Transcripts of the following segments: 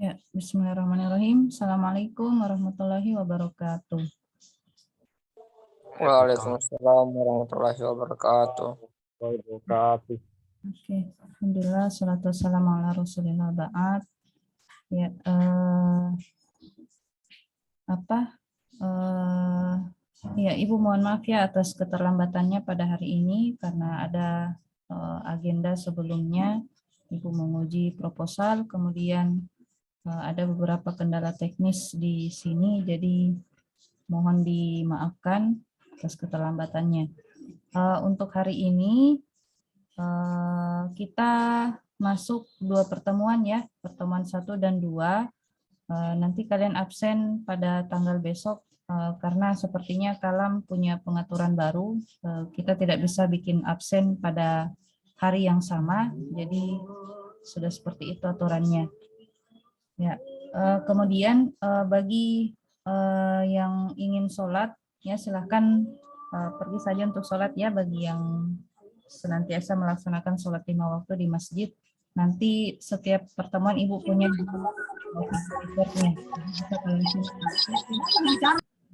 Ya, bismillahirrahmanirrahim. Assalamualaikum warahmatullahi wabarakatuh. Waalaikumsalam warahmatullahi wabarakatuh. Oke, alhamdulillah, salatu wassalamu ala rasulillah ba'ad. Ya, ya, Ibu mohon maaf ya atas keterlambatannya pada hari ini karena ada agenda sebelumnya. Ibu menguji proposal, kemudian ada beberapa kendala teknis di sini, jadi mohon dimaafkan atas keterlambatannya. Untuk hari ini kita masuk 2 pertemuan ya, pertemuan 1 dan 2. Nanti kalian absen pada tanggal besok karena sepertinya Kalam punya pengaturan baru. Kita tidak bisa bikin absen pada hari yang sama, jadi sudah seperti itu aturannya. Ya, kemudian bagi yang ingin sholat, ya silahkan pergi saja untuk sholat ya bagi yang senantiasa melaksanakan sholat 5 waktu di masjid. Nanti setiap pertemuan Ibu punya reportnya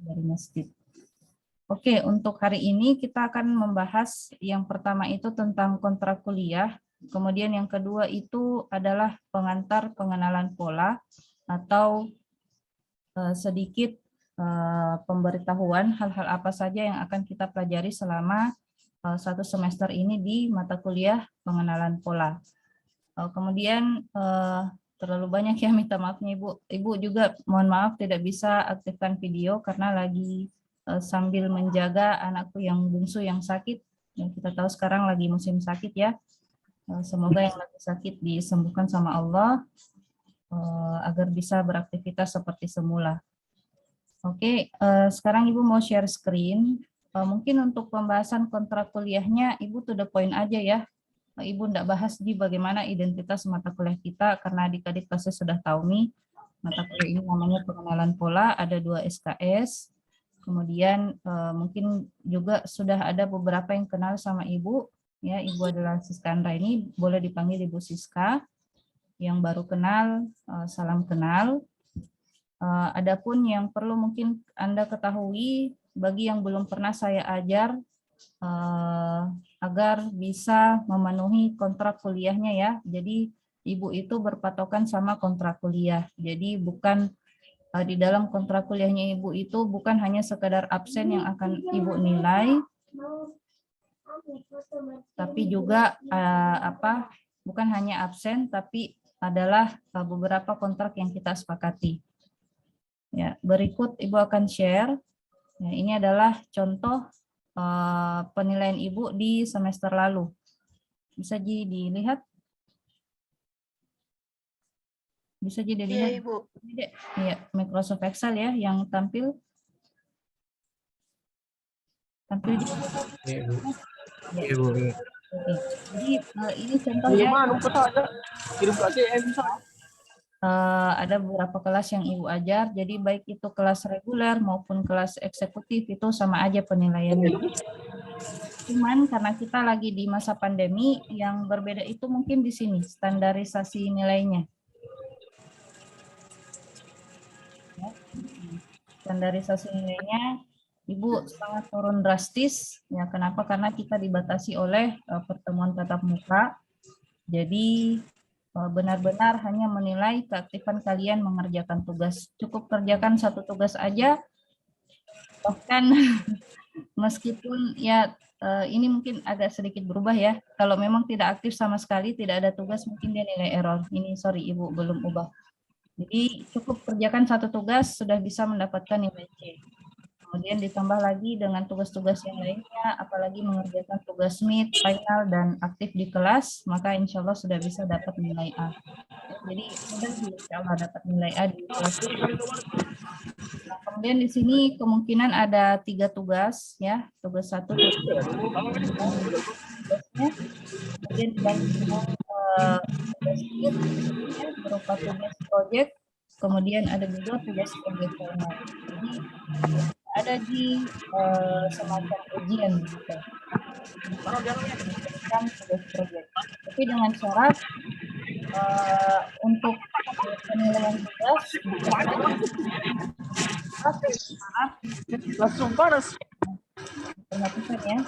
dari masjid. Oke, untuk hari ini kita akan membahas yang pertama itu tentang kontrak kuliah. Kemudian yang kedua itu adalah pengantar pengenalan pola atau sedikit pemberitahuan hal-hal apa saja yang akan kita pelajari selama 1 semester ini di mata kuliah pengenalan pola. Kemudian terlalu banyak ya minta maafnya Ibu. Ibu juga mohon maaf tidak bisa aktifkan video karena lagi sambil menjaga anakku yang bungsu yang sakit. Yang kita tahu sekarang lagi musim sakit ya. Semoga yang lagi sakit disembuhkan sama Allah agar bisa beraktivitas seperti semula. Oke, sekarang Ibu mau share screen. Mungkin untuk pembahasan kontrak kuliahnya Ibu to the point aja ya. Ibu tidak bahas di bagaimana identitas mata kuliah kita karena adik-adik pasti sudah tahu nih mata kuliah ini namanya pengenalan pola, ada 2 SKS. Kemudian mungkin juga sudah ada beberapa yang kenal sama Ibu. Ya, Ibu adalah Siska Andra ini, boleh dipanggil Ibu Siska. Yang baru kenal, salam kenal. Adapun yang perlu mungkin Anda ketahui bagi yang belum pernah saya ajar agar bisa memenuhi kontrak kuliahnya ya. Jadi Ibu itu berpatokan sama kontrak kuliah. Jadi bukan di dalam kontrak kuliahnya Ibu itu bukan hanya sekadar absen yang akan Ibu nilai, tapi juga bukan hanya absen tapi adalah beberapa kontrak yang kita sepakati. Ya, berikut Ibu akan share. Ya, ini adalah contoh penilaian Ibu di semester lalu. Bisa dilihat? Bisa dilihat? Iya, Ibu. Iya, Microsoft Excel ya yang tampil. Tampil di Iya, Bu. Ya. Iya, Bu. Oke. Jadi ini contohnya ada beberapa kelas yang Ibu ajar, jadi baik itu kelas reguler maupun kelas eksekutif itu sama aja penilaiannya. Cuman karena kita lagi di masa pandemi, yang berbeda itu mungkin di sini, standarisasi nilainya. Ya. Standarisasi nilainya, Ibu sangat turun drastis. Ya, kenapa? Karena kita dibatasi oleh pertemuan tatap muka. Jadi benar-benar hanya menilai keaktifan kalian mengerjakan tugas. Cukup kerjakan 1 tugas aja, bahkan meskipun ya ini mungkin agak sedikit berubah ya. Kalau memang tidak aktif sama sekali, tidak ada tugas, mungkin dia nilai error. Ini sorry Ibu belum ubah. Jadi cukup kerjakan 1 tugas sudah bisa mendapatkan nilai C. Kemudian ditambah lagi dengan tugas-tugas yang lainnya, apalagi mengerjakan tugas meet, final, dan aktif di kelas, maka insya Allah sudah bisa dapat nilai A. Jadi mudah sih insya Allah dapat nilai A di kelas. Nah, kemudian di sini kemungkinan ada 3 tugas, ya, tugas 1, tugasnya, kemudian dibantu dengan tugas meet, ya, berupa tugas project, kemudian ada juga tugas project final. Jadi ada di semacam ujian gitu. Tugas project. Tapi dengan syarat untuk penilaian tugas. Langsung panas. Perhatikan ya.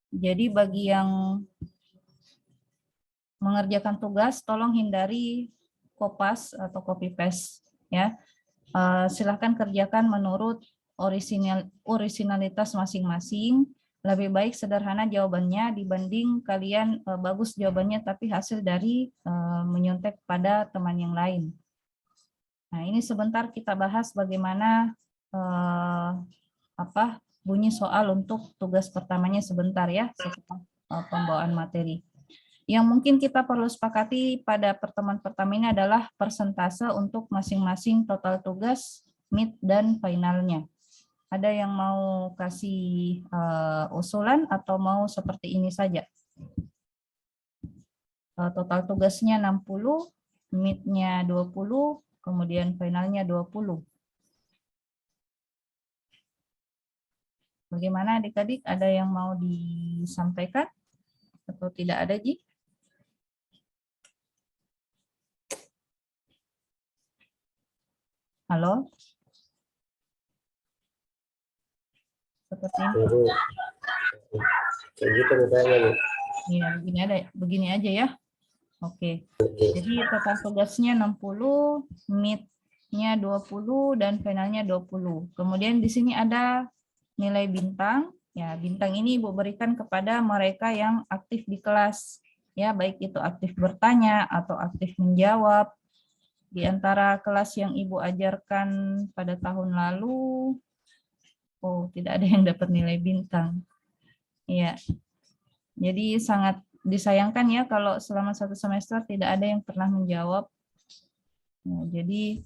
Jadi bagi yang mengerjakan tugas, tolong hindari kopas atau copy paste ya. Silahkan kerjakan menurut originalitas masing-masing. Lebih baik sederhana jawabannya dibanding kalian bagus jawabannya tapi hasil dari menyontek pada teman yang lain. Nah, ini sebentar kita bahas bagaimana bunyi soal untuk tugas pertamanya sebentar ya, setelah pembawaan materi. Yang mungkin kita perlu sepakati pada pertemuan pertama ini adalah persentase untuk masing-masing total tugas, mid, dan finalnya. Ada yang mau kasih usulan atau mau seperti ini saja? Total tugasnya 60, mid-nya 20, kemudian finalnya 20. Bagaimana adik-adik? Ada yang mau disampaikan? Atau tidak ada, Ji? Halo? Seperti ini. Kayak gitu misalnya, Bu. Iya, begini aja ya. Oke. Jadi total tugasnya 60, mid-nya 20 dan finalnya 20. Kemudian di sini ada nilai bintang. Ya, bintang ini Ibu berikan kepada mereka yang aktif di kelas. Ya, baik itu aktif bertanya atau aktif menjawab. Di antara kelas yang Ibu ajarkan pada tahun lalu, tidak ada yang dapat nilai bintang. Iya. Jadi sangat disayangkan ya kalau selama 1 semester tidak ada yang pernah menjawab. Nah, jadi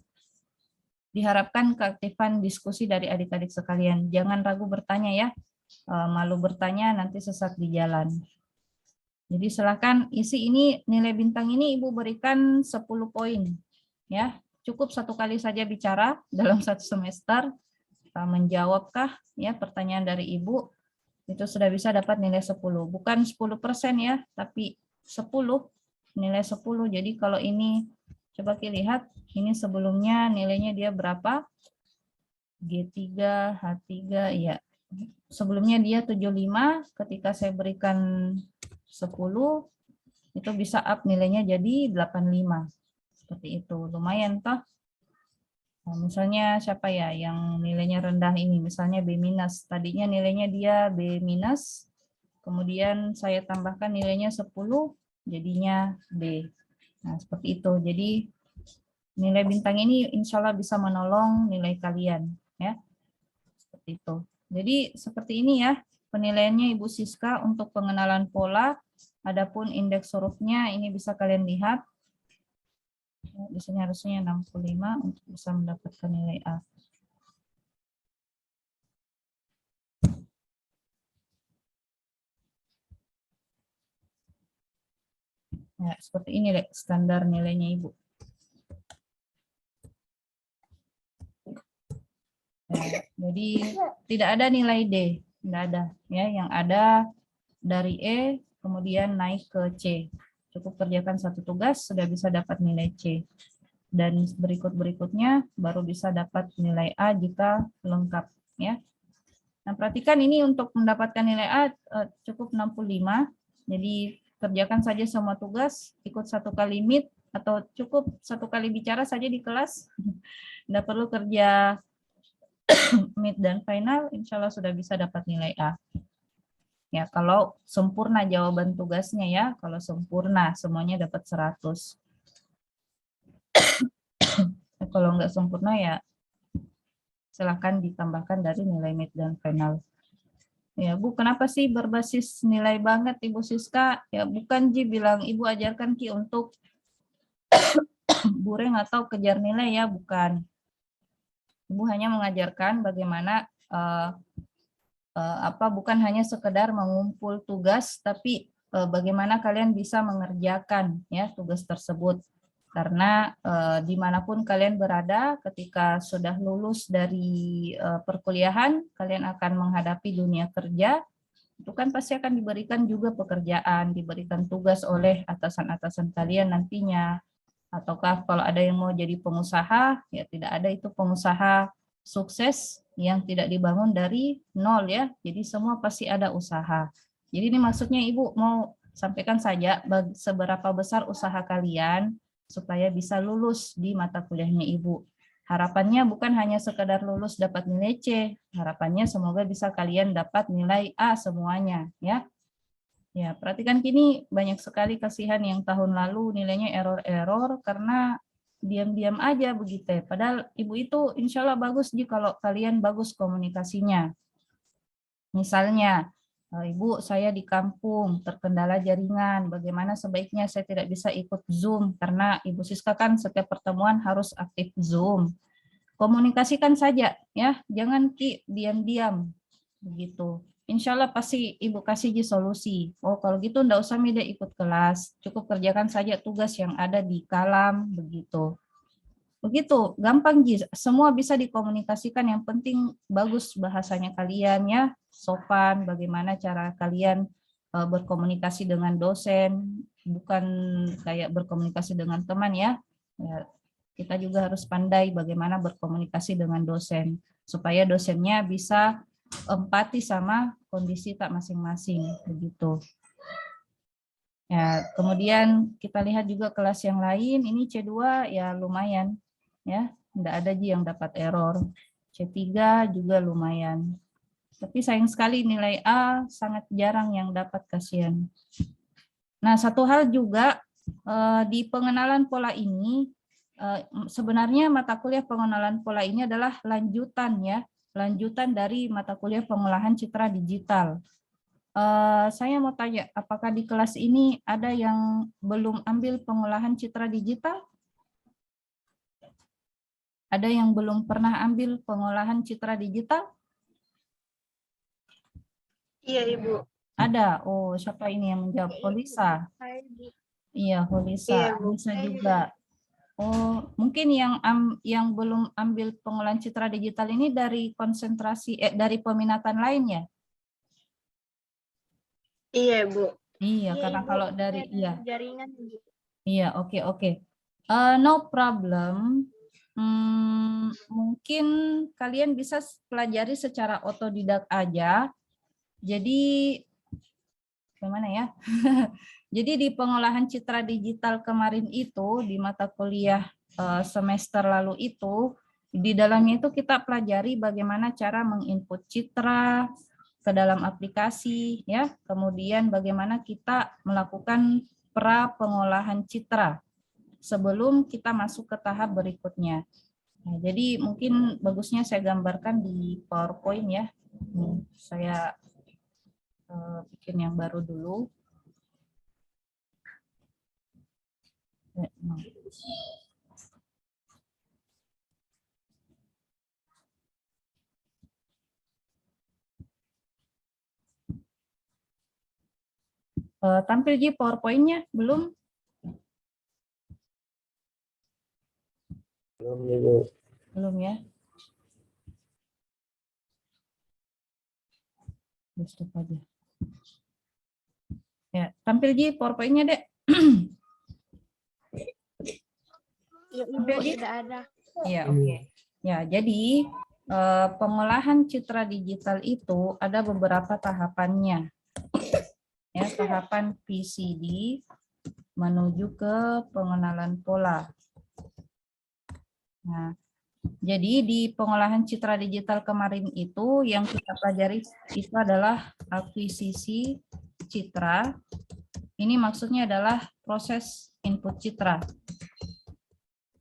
diharapkan keaktifan diskusi dari adik-adik sekalian. Jangan ragu bertanya ya. Malu bertanya nanti sesat di jalan. Jadi silakan isi ini, nilai bintang ini Ibu berikan 10 poin. Ya, cukup 1 kali saja bicara dalam 1 semester. Menjawabkah ya pertanyaan dari Ibu, itu sudah bisa dapat nilai 10. Bukan 10% ya, tapi 10, nilai 10. Jadi kalau ini, coba kita lihat, ini sebelumnya nilainya dia berapa? G3, H3, ya. Sebelumnya dia 75, ketika saya berikan 10, itu bisa up nilainya jadi 85. Seperti itu, lumayan toh. Nah, misalnya siapa ya yang nilainya rendah ini, misalnya B-, tadinya nilainya dia B-, kemudian saya tambahkan nilainya 10, jadinya B. Nah, seperti itu. Jadi nilai bintang ini insya Allah bisa menolong nilai kalian. Ya, seperti itu. Jadi seperti ini ya penilaiannya Ibu Siska untuk pengenalan pola. Adapun indeks hurufnya ini bisa kalian lihat. Di sini harusnya 65 untuk bisa mendapatkan nilai A. Ya, seperti ini deh standar nilainya Ibu. Ya, jadi tidak ada nilai D, tidak ada. Ya, yang ada dari E kemudian naik ke C. Cukup kerjakan 1 tugas sudah bisa dapat nilai C. Dan berikut-berikutnya baru bisa dapat nilai A jika lengkap ya. Nah, perhatikan ini untuk mendapatkan nilai A cukup 65. Jadi kerjakan saja semua tugas, ikut 1 kali meet atau cukup 1 kali bicara saja di kelas. Tidak perlu kerja mid dan final, insya Allah sudah bisa dapat nilai A. Ya, kalau sempurna jawaban tugasnya ya, kalau sempurna semuanya dapat 100. Kalau nggak sempurna ya silahkan ditambahkan dari nilai mid dan final. Ya Bu, kenapa sih berbasis nilai banget Ibu Siska? Ya bukan Ji bilang Ibu ajarkan Ki untuk bureng atau kejar nilai ya, bukan. Ibu hanya mengajarkan bagaimana bukan hanya sekedar mengumpul tugas, tapi bagaimana kalian bisa mengerjakan ya tugas tersebut. Karena dimanapun kalian berada, ketika sudah lulus dari perkuliahan, kalian akan menghadapi dunia kerja, itu kan pasti akan diberikan juga pekerjaan, diberikan tugas oleh atasan-atasan kalian nantinya. Ataukah kalau ada yang mau jadi pengusaha, ya tidak ada itu pengusaha sukses yang tidak dibangun dari nol ya. Jadi semua pasti ada usaha. Jadi ini maksudnya Ibu mau sampaikan saja seberapa besar usaha kalian supaya bisa lulus di mata kuliahnya Ibu. Harapannya bukan hanya sekedar lulus dapat nilai C, harapannya semoga bisa kalian dapat nilai A semuanya ya. Ya, perhatikan kini banyak sekali kasihan yang tahun lalu nilainya error-error karena diam-diam aja begitu ya. Padahal Ibu itu insya Allah bagus kalau kalian bagus komunikasinya. Misalnya, Ibu, saya di kampung, terkendala jaringan, bagaimana sebaiknya saya tidak bisa ikut Zoom, karena Ibu Siska kan setiap pertemuan harus aktif Zoom. Komunikasikan saja, ya, jangan diam-diam, begitu. Insya Allah pasti Ibu kasih solusi. Oh, kalau gitu enggak usah Mida ikut kelas, cukup kerjakan saja tugas yang ada di kalam, begitu. Begitu, gampang Ji, semua bisa dikomunikasikan, yang penting bagus bahasanya kalian ya, sopan, bagaimana cara kalian berkomunikasi dengan dosen, bukan kayak berkomunikasi dengan teman ya. Ya, kita juga harus pandai bagaimana berkomunikasi dengan dosen, supaya dosennya bisa empati sama kondisi tak masing-masing, begitu. Ya, kemudian kita lihat juga kelas yang lain, ini C2 ya lumayan. Ya, enggak ada Ji yang dapat error. C3 juga lumayan. Tapi sayang sekali nilai A sangat jarang yang dapat, kasihan. Nah, satu hal juga di pengenalan pola ini, sebenarnya mata kuliah pengenalan pola ini adalah lanjutan ya, lanjutan dari mata kuliah pengolahan citra digital. Saya mau tanya, apakah di kelas ini ada yang belum ambil pengolahan citra digital? Ada yang belum pernah ambil pengolahan citra digital? Iya, Ibu. Ada. Oh, siapa ini yang menjawab? Holisa. Iya, Holisa. Iya, Bu. Holisa juga. Oh, mungkin yang belum ambil pengolahan citra digital ini dari konsentrasi dari peminatan lain ya? Iya, Bu. Iya, karena Ibu. kalau dari Jaringan. Iya, oke. No problem. Mungkin kalian bisa pelajari secara otodidak aja. Jadi gimana ya? Jadi di pengolahan citra digital kemarin itu di mata kuliah semester lalu itu, di dalamnya itu kita pelajari bagaimana cara menginput citra ke dalam aplikasi ya. Kemudian bagaimana kita melakukan pra pengolahan citra sebelum kita masuk ke tahap berikutnya. Nah, jadi mungkin bagusnya saya gambarkan di PowerPoint ya. Saya bikin yang baru dulu. Tampil di PowerPoint-nya belum? Belum ya. Stop aja. Ya, tampil di PowerPoint-nya, Dek. Ya, Ibu, tidak ada. Ya, oke. Ya, jadi pengolahan citra digital itu ada beberapa tahapannya. Ya, tahapan PCD menuju ke pengenalan pola. Nah, jadi di pengolahan citra digital kemarin itu yang kita pelajari itu adalah akuisisi citra. Ini maksudnya adalah proses input citra.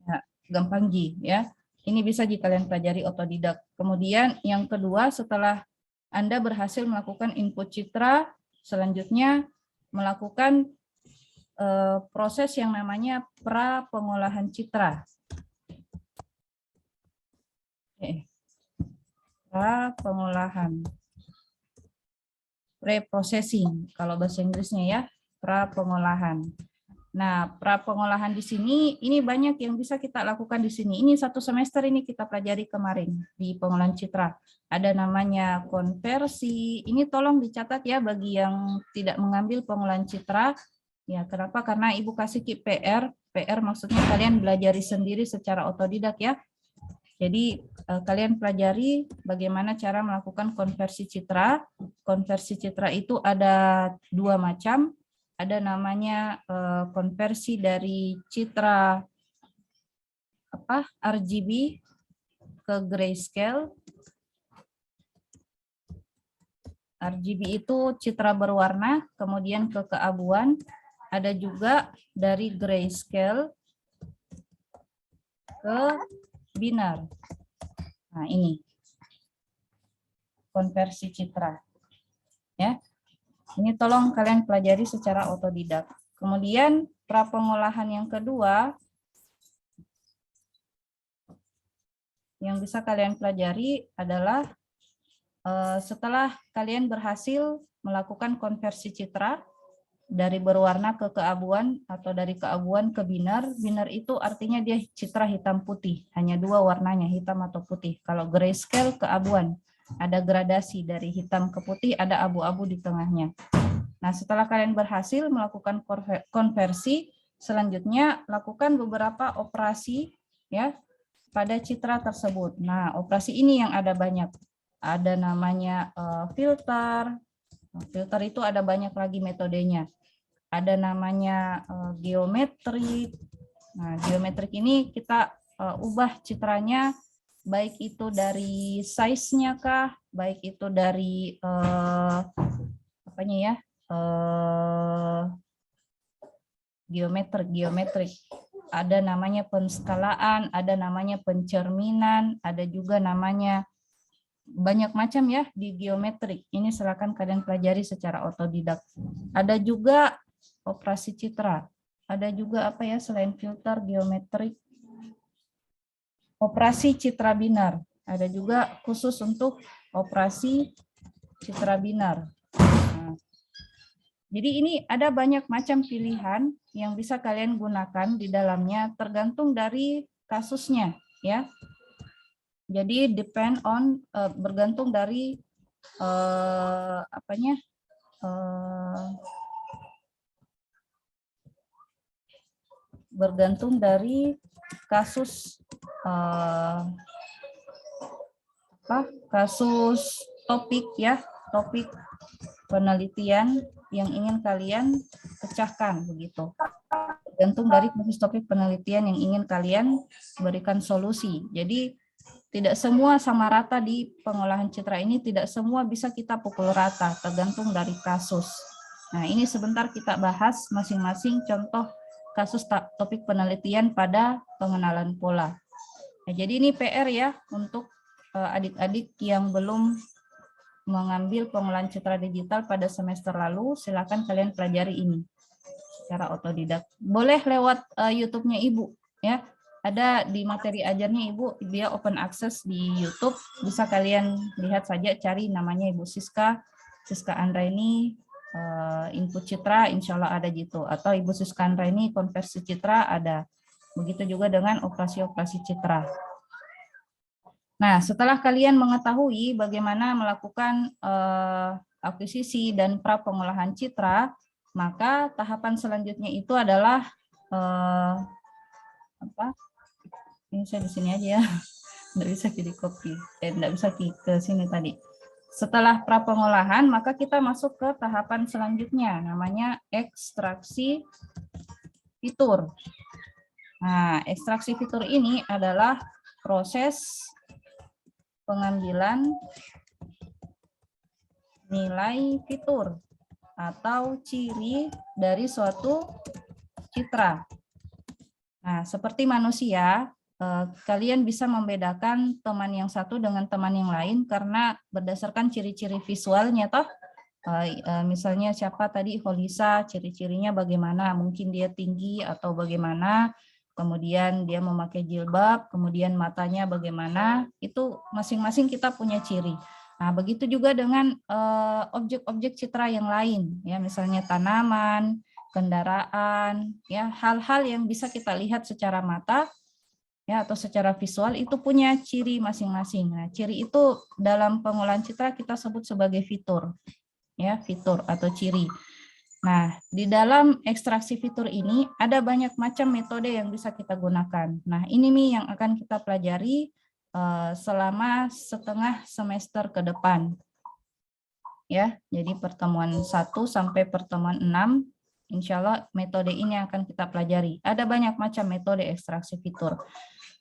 Ya, gampang Ji ya. Ini bisa kalian pelajari otodidak. Kemudian yang kedua, setelah Anda berhasil melakukan input citra, selanjutnya melakukan proses yang namanya pra pengolahan citra. Pra pengolahan, pre-processing kalau bahasa Inggrisnya ya, pra pengolahan. Nah, pra pengolahan di sini ini banyak yang bisa kita lakukan di sini. Ini satu semester ini kita pelajari kemarin di pengolahan citra. Ada namanya konversi. Ini tolong dicatat ya bagi yang tidak mengambil pengolahan citra. Ya, kenapa? Karena Ibu kasih PR. PR maksudnya kalian belajari sendiri secara otodidak ya. Jadi kalian pelajari bagaimana cara melakukan konversi citra. Konversi citra itu ada 2 macam. Ada namanya konversi dari citra RGB ke grayscale. RGB itu citra berwarna, kemudian ke keabuan. Ada juga dari grayscale ke binar. Nah, ini konversi citra. Ya. Ini tolong kalian pelajari secara otodidak. Kemudian prapengolahan yang kedua yang bisa kalian pelajari adalah setelah kalian berhasil melakukan konversi citra dari berwarna ke keabuan atau dari keabuan ke binar. Binar itu artinya dia citra hitam putih, hanya 2 warnanya, hitam atau putih. Kalau grayscale keabuan, ada gradasi dari hitam ke putih, ada abu-abu di tengahnya. Nah, setelah kalian berhasil melakukan konversi, selanjutnya lakukan beberapa operasi ya pada citra tersebut. Nah, operasi ini yang ada banyak. Ada namanya filter. Filter itu ada banyak lagi metodenya. Ada namanya geometrik. Nah, geometrik ini kita ubah citranya, baik itu dari size-nya kah, baik itu dari geometrik. Ada namanya penskalaan, ada namanya pencerminan, ada juga namanya banyak macam ya di geometrik. Ini silakan kalian pelajari secara otodidak. Ada juga operasi citra. Ada juga apa ya selain filter, geometrik, operasi citra binar. Ada juga khusus untuk operasi citra binar. Nah, jadi ini ada banyak macam pilihan yang bisa kalian gunakan di dalamnya tergantung dari kasusnya ya. Jadi depend on bergantung dari bergantung dari kasus kasus topik ya, topik penelitian yang ingin kalian pecahkan begitu. Tergantung dari kasus topik penelitian yang ingin kalian berikan solusi. Jadi tidak semua sama rata di pengolahan citra ini, tidak semua bisa kita pukul rata, tergantung dari kasus. Nah, ini sebentar kita bahas masing-masing contoh kasus topik penelitian pada pengenalan pola. Nah, jadi ini PR ya untuk adik-adik yang belum mengambil pengolahan citra digital pada semester lalu, silakan kalian pelajari ini secara otodidak. Boleh lewat YouTube-nya Ibu ya. Ada di materi ajarnya Ibu, dia open access di YouTube, bisa kalian lihat saja, cari namanya Ibu Siska Andraini, input citra, insya Allah ada gitu, atau Ibu Siska Andraini konversi citra ada, begitu juga dengan operasi-operasi citra. Nah, setelah kalian mengetahui bagaimana melakukan akuisisi dan pra pengolahan citra, maka tahapan selanjutnya itu adalah ini saya di sini aja ya, nggak bisa jadi copy, nggak bisa ke sini tadi. Setelah pra pengolahan, maka kita masuk ke tahapan selanjutnya, namanya ekstraksi fitur. Nah, ekstraksi fitur ini adalah proses pengambilan nilai fitur atau ciri dari suatu citra. Nah, seperti manusia, kalian bisa membedakan teman yang satu dengan teman yang lain karena berdasarkan ciri-ciri visualnya toh. Misalnya siapa tadi, Holisa, ciri-cirinya bagaimana, mungkin dia tinggi atau bagaimana, kemudian dia memakai jilbab, kemudian matanya bagaimana, itu masing-masing kita punya ciri. Nah, begitu juga dengan objek-objek citra yang lain, ya misalnya tanaman, kendaraan, ya hal-hal yang bisa kita lihat secara mata, ya atau secara visual itu punya ciri masing-masing. Nah, ciri itu dalam pengolahan citra kita sebut sebagai fitur, ya fitur atau ciri. Nah, di dalam ekstraksi fitur ini ada banyak macam metode yang bisa kita gunakan. Nah, ini nih yang akan kita pelajari selama setengah semester ke depan. Ya, jadi pertemuan 1 sampai pertemuan 6, insya Allah metode ini akan kita pelajari. Ada banyak macam metode ekstraksi fitur.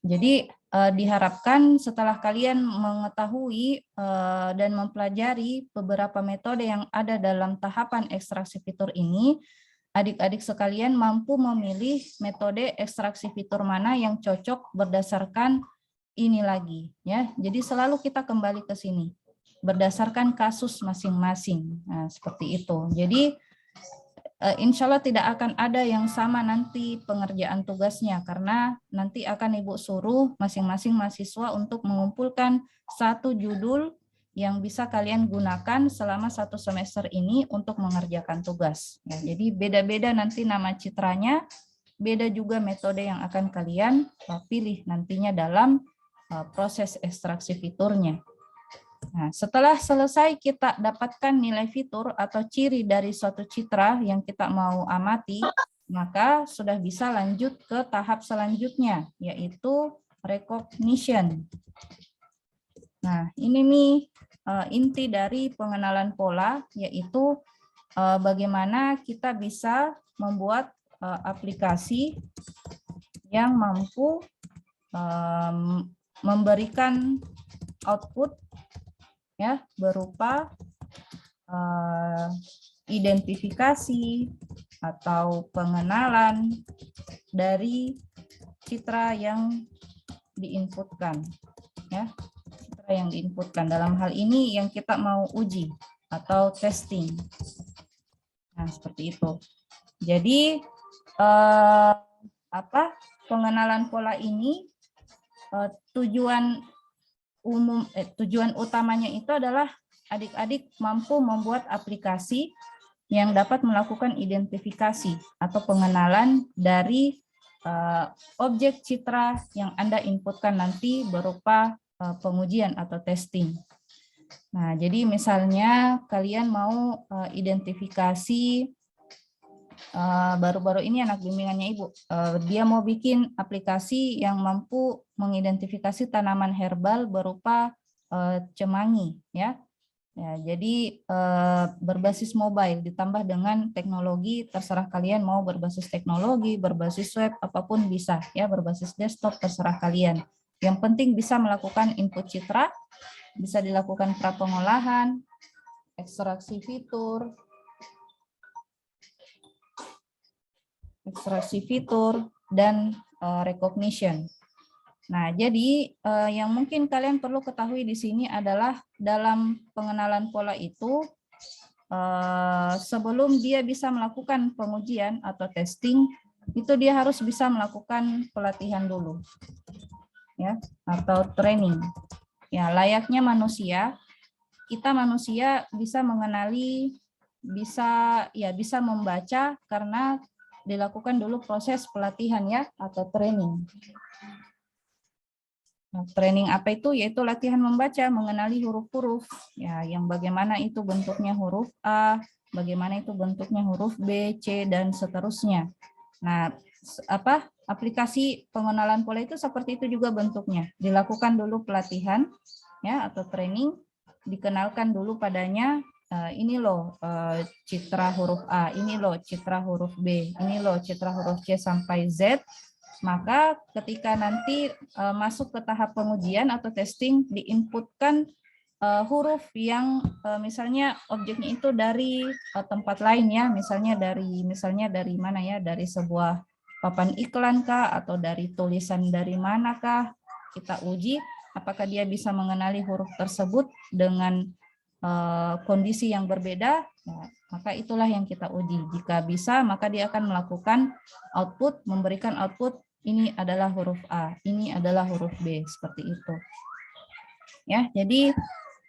Jadi diharapkan setelah kalian mengetahui dan mempelajari beberapa metode yang ada dalam tahapan ekstraksi fitur ini, adik-adik sekalian mampu memilih metode ekstraksi fitur mana yang cocok berdasarkan ini lagi, ya. Jadi selalu kita kembali ke sini berdasarkan kasus masing-masing. Nah, seperti itu. Jadi insya Allah tidak akan ada yang sama nanti pengerjaan tugasnya, karena nanti akan Ibu suruh masing-masing mahasiswa untuk mengumpulkan satu judul yang bisa kalian gunakan selama 1 semester ini untuk mengerjakan tugas. Ya, jadi beda-beda nanti nama citranya, beda juga metode yang akan kalian pilih nantinya dalam proses ekstraksi fiturnya. Nah, setelah selesai kita dapatkan nilai fitur atau ciri dari suatu citra yang kita mau amati, maka sudah bisa lanjut ke tahap selanjutnya, yaitu recognition. Nah, ini nih inti dari pengenalan pola, yaitu bagaimana kita bisa membuat aplikasi yang mampu memberikan output ya berupa identifikasi atau pengenalan dari citra yang diinputkan, ya, citra yang diinputkan. Dalam hal ini yang kita mau uji atau testing. Nah, seperti itu. Jadi pengenalan pola ini tujuan utamanya itu adalah adik-adik mampu membuat aplikasi yang dapat melakukan identifikasi atau pengenalan dari objek citra yang Anda inputkan nanti berupa pengujian atau testing. Nah, jadi misalnya kalian mau identifikasi, baru-baru ini anak bimbingannya Ibu, dia mau bikin aplikasi yang mampu mengidentifikasi tanaman herbal berupa cemangi, ya. Ya, jadi berbasis mobile ditambah dengan teknologi, terserah kalian mau berbasis teknologi, berbasis web, apapun bisa, ya, berbasis desktop terserah kalian. Yang penting bisa melakukan input citra, bisa dilakukan prapengolahan, ekstraksi fitur, dan recognition. Nah, jadi yang mungkin kalian perlu ketahui di sini adalah dalam pengenalan pola itu, sebelum dia bisa melakukan pengujian atau testing, itu dia harus bisa melakukan pelatihan dulu, ya, atau training. Ya, layaknya manusia, kita manusia bisa mengenali, bisa membaca karena dilakukan dulu proses pelatihan, ya, atau training. Nah, training apa itu? Yaitu latihan membaca, mengenali huruf-huruf, ya, yang bagaimana itu bentuknya huruf A, bagaimana itu bentuknya huruf B, C, dan seterusnya. Nah, aplikasi pengenalan pola itu seperti itu juga bentuknya. Dilakukan dulu pelatihan, ya, atau training, dikenalkan dulu padanya, ini loh citra huruf A, ini loh citra huruf B, ini loh citra huruf C sampai Z. Maka ketika nanti masuk ke tahap pengujian atau testing, diinputkan huruf yang misalnya objeknya itu dari tempat lain, ya, misalnya dari mana, ya, dari sebuah papan iklan kah, atau dari tulisan dari manakah, kita uji apakah dia bisa mengenali huruf tersebut dengan kondisi yang berbeda. Nah, maka itulah yang kita uji. Jika bisa, maka dia akan melakukan output, memberikan output, ini adalah huruf A, ini adalah huruf B, seperti itu. Ya, jadi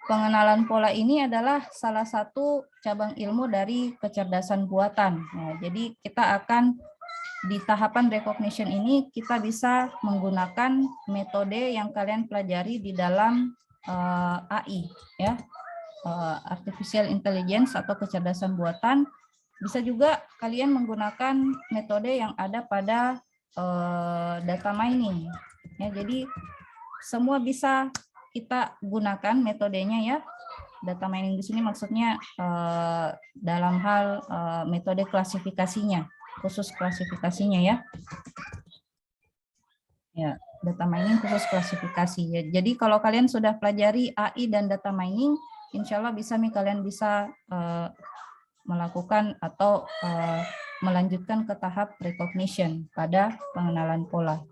pengenalan pola ini adalah salah satu cabang ilmu dari kecerdasan buatan. Nah, jadi kita akan di tahapan recognition ini kita bisa menggunakan metode yang kalian pelajari di dalam AI, ya, artificial intelligence atau kecerdasan buatan, Bisa juga kalian menggunakan metode yang ada pada data mining. Ya, jadi semua bisa kita gunakan metodenya ya. Data mining di sini maksudnya dalam hal metode klasifikasinya, khusus klasifikasinya ya. Ya, data mining khusus klasifikasi ya. Jadi kalau kalian sudah pelajari AI dan data mining, insya Allah kalian bisa melakukan atau melanjutkan ke tahap recognition pada pengenalan pola.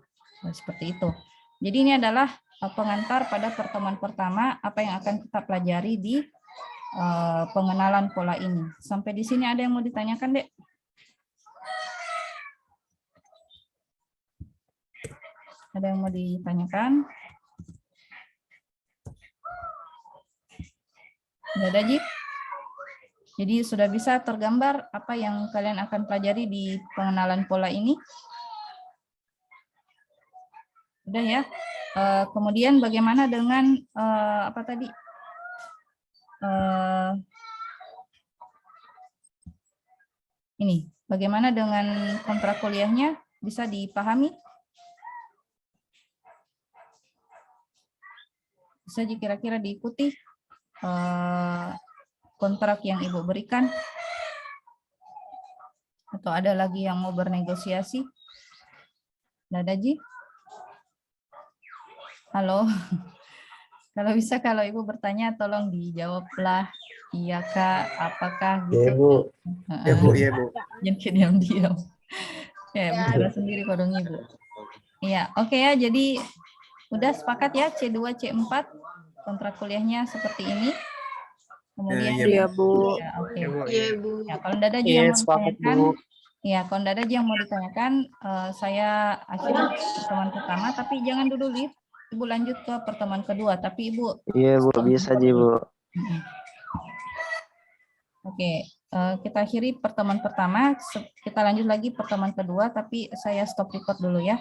Seperti itu. Jadi ini adalah pengantar pada pertemuan pertama apa yang akan kita pelajari di pengenalan pola ini. Sampai di sini ada yang mau ditanyakan, Dek? Ada yang mau ditanyakan? Nggak ada, Ji? Jadi sudah bisa tergambar apa yang kalian akan pelajari di pengenalan pola ini? Udah ya. Kemudian bagaimana dengan apa tadi? Ini, bagaimana dengan kontrak kuliahnya? Bisa dipahami? Bisa kira-kira diikuti kontrak yang Ibu berikan? Atau ada lagi yang mau bernegosiasi? Ada, Ji? Halo? Kalau bisa, kalau Ibu bertanya, tolong dijawablah. Iya, Kak, apakah gitu? Iya, Bu. Iya, Bu. Iya, Bu. Jangan diam-diam. Ya, bicara sendiri kok dong, Ibu. Iya, oke ya. Jadi udah sepakat ya C2, C4 kontrak kuliahnya seperti ini. Kemudian Iya, Bu. Ya, oke. Iya, Bu. Ya, kalau tidak ada Iya, yang mau sepakat, ditanyakan, Bu. ya, kalau tidak ada yang mau ditanyakan, saya akhiri pertemuan pertama, tapi jangan dulu, Ibu lanjut ke pertemuan kedua, tapi Ibu. Iya, Bu, bisa, Ji, Bu. Oke, kita akhiri pertemuan pertama, kita lanjut lagi pertemuan kedua, tapi saya stop record dulu ya.